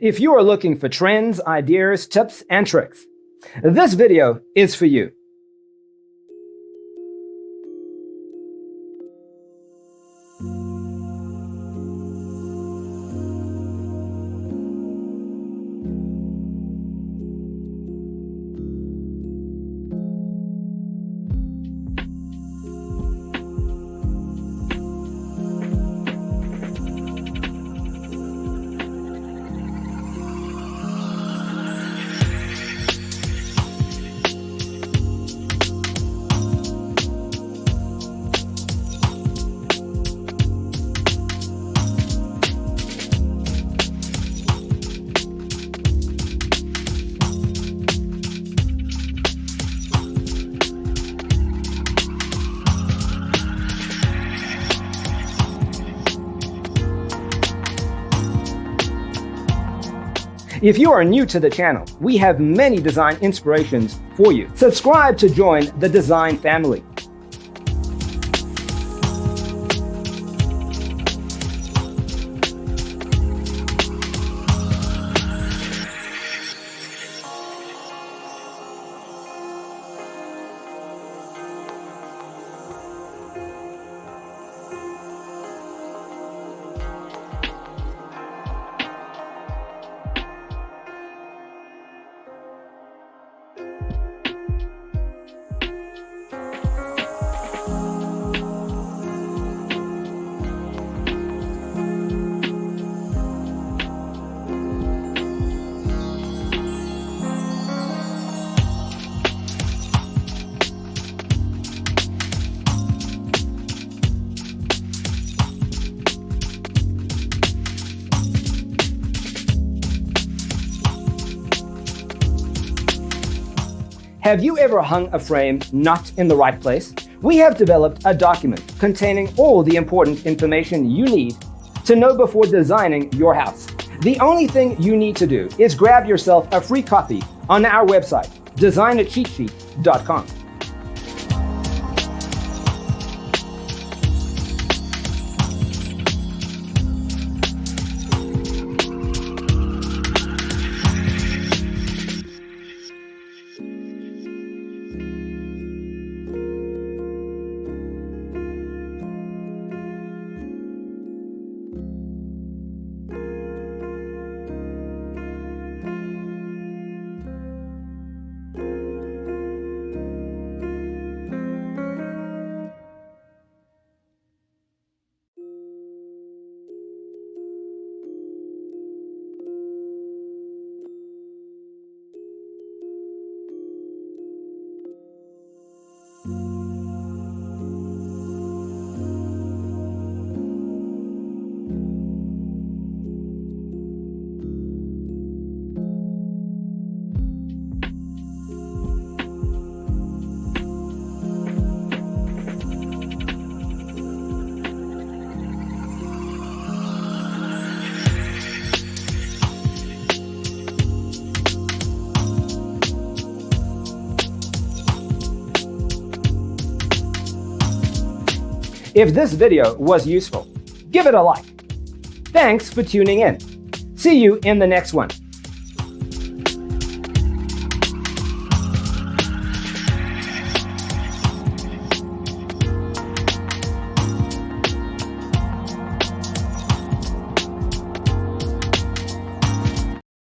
If you are looking for trends, ideas, tips, and tricks, this video is for you. If you are new to the channel, we have many design inspirations for you. Subscribe to join the design family. Have you ever hung a frame not in the right place? We have developed a document containing all the important information you need to know before designing your house. The only thing you need to do is grab yourself a free copy on our website, designacheatsheet.com. If this video was useful, give it a like. Thanks for tuning in. See you in the next one.